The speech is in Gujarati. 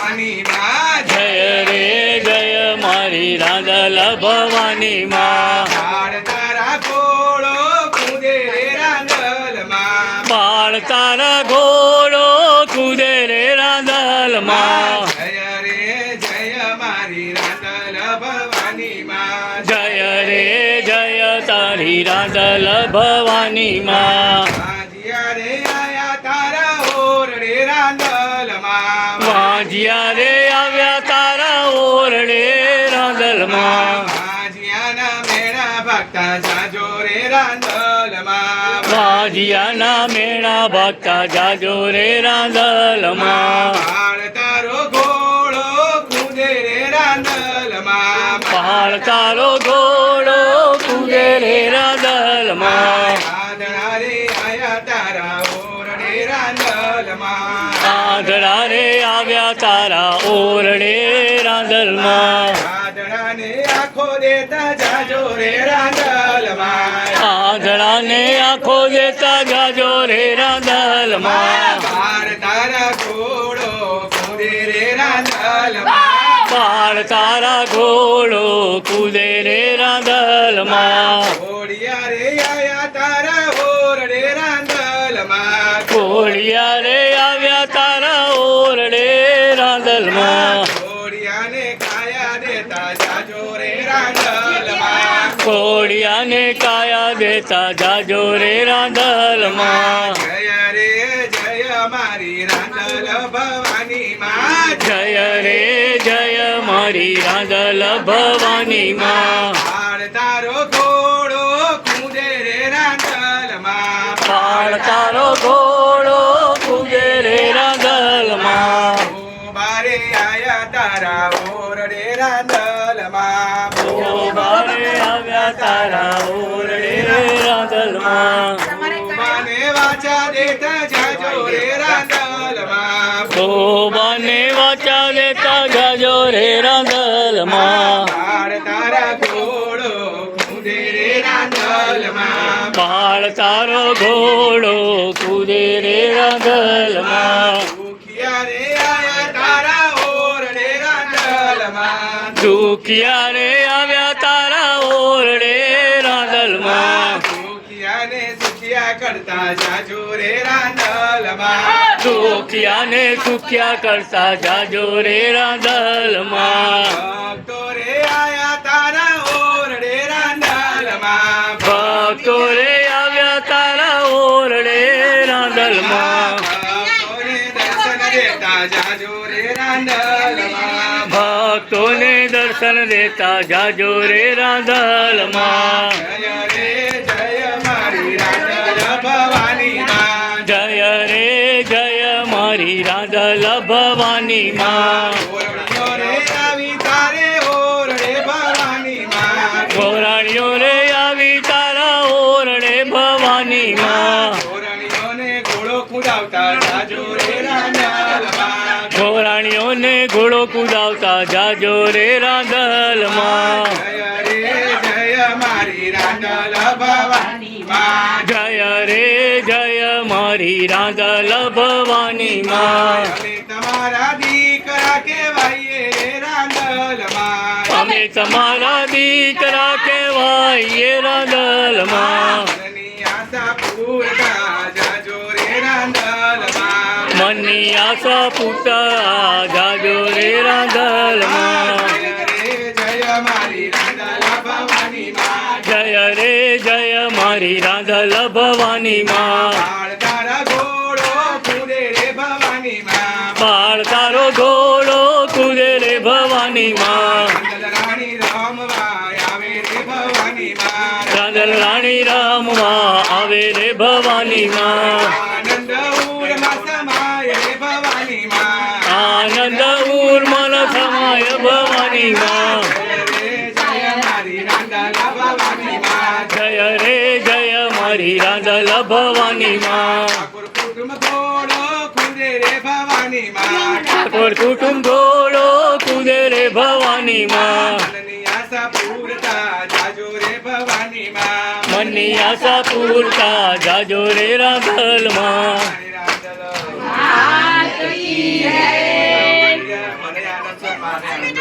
ભવાની માં જય રે જય મારી રાંદલ ભવાની માં બાળ તારા ઘોડો કૂદે રે રાંદલ માં બાળ તારા ઘોડો કૂદે રે રાંદલ માં જય રે જય મારી રાંદલ ભવાની માં જય રે જય તારી રાંદલ ભવાની માં વાજિયા રે આયા તારા ઓરડે રાંદલ માં વાજિયા રે આવ્યા તારા ઓરડે રાંદલ માં વાજિયાના મેળા ભક્તા જાજો રે રાંદલ માં વાજિયાના મેળા ભક્તા જાજો રે રાંદલ માં બાળ તારો ઘોડો કૂદે રે રાંદલ માં પહાડ તારો ઘોડો કૂદે રે રાંદલ માં આદળા રે આયા તારા ઓરડે રાંદલ માં આંધળા રે આવ્યા તારા ઓરડે રાંદલ માં આદળાને આખો દેતા જાજો રે રાંદલ માં આંધળાને આંખો દેતા જાજો રે રાંદલ માં બાળ તારા ઘોડો કૂદે રે રાંદલ માં પહાડ તારા ઘોડો કૂદે રે રાંદલ માં ઘોડિયા રે આયા તારા ઓરડે રાંદલ માં ઘોડિયા રે આવ્યા તારા ઓરડે રાંદલ માં ઘોડિયાને કાયા દેતા જાજો રે રાંદલ માં ઘોડિયાને કાયા દેતા જાજો રે રાંદલ માં જય રે જય મારી રાંદલ ભવાની માં જય રે જય મારી રાંદલ ભવાની માં બાળ તારો ઘોડો કૂદે રે રાંદલ માં પાળ તારો ઘોડો કૂદે રે રાંદલ માં બારે આયા તારા ઓરડે રાંદલ માં બારે આવ્યા તારા ઓરડે રાંદલ માં મને વાચા દેતા જાજો રે રાંદલ માં શોભાને વાચા દેતા જાજો રે રાંદલ માં બાળ તારા ઘોડો કૂદે રે રાંદલ માં પાળ તારો ઘોડો કૂદે રે રાંદલ માં દુખિયા રે આયા તારા ઓરડે રાંદલ માં દુખિયા રે આવ્યા તારા ઓરડે રાંદલ માં દુખિયાને સુખિયા કરતા જાજો રે રાંદલ માં દુખિયાને સુખ્યા કરતા જાજો રે રાંદલ માં ભક્તો રે આયા તારા ઓરડે રાંદલ માં ભક્તો રે આવ્યા તારા ઓરડે રાંદલ માં ભક્તોને દર્શન દેતા જાજો રે રાંદલ માં ભક્તોને દર્શન દેતા જાજો રે રાંદલ માં જય રે જય મારી રાંદલ ભવાની માં જય રે જય મારી રાંદલ ભવાની માં ઓરડીઓ રે આવી તારે ઓરડે ભવાની માં ઘોરાણીઓ રે આવી તારા ઓરડે ભવાની માં ઓરડીઓને ઘોડો કુદાવતા જાજો રે રાંદલ માં ઘોરાણીઓને ઘોડો કુદાવતા જાજો રે રાંદલ માં જય રે જય મારી રાંદલ ભવાની માં જય રે જય મારી રાંદલ ભવાની માં અમે તમારા દીકરા કહેવાઈએ રે રાંદલ માં અમે તમારા દીકરા કહેવાઈએ રાંદલ માં મનની આશા પૂરતા જાજો રે રાંદલ માં મનની આશા પૂરતા જાજો રે રાંદલ માં જય રે જય મારી રાંદલ ભવાની માં જય રે જય મારી રાંદલ ભવાની માં બાળ તારા ઘોડો કૂદે રે ભવાની માં બાળ તારો ઘોડો કૂદે રે ભવાની માં રાંદલ રાણી રમવા આવે રે ભવાની માં રાંદલ રાણી રામવા આવે રે ભવાની માં આનંદ ઉરમાં સમાય રે ભવાની માં આનંદ ઉર્મલ સમાય ભવાની માં જય રે જય મારી રાંદલ ભવાની માં જય રે જય મારી રાંદલ ભવાની માં ઠાકોર કુટુંબ ઘોડો કૂદે રે ભવાની માં ઠાકોર કુટુંબ ઘોડો કૂદે રે ભવાની માં મનની આશા પૂરતા જાજો રે ભવાની માં મનની આશા પૂરતા જાજો રે રાંદલ માં મારી રાંદલ રસ મારે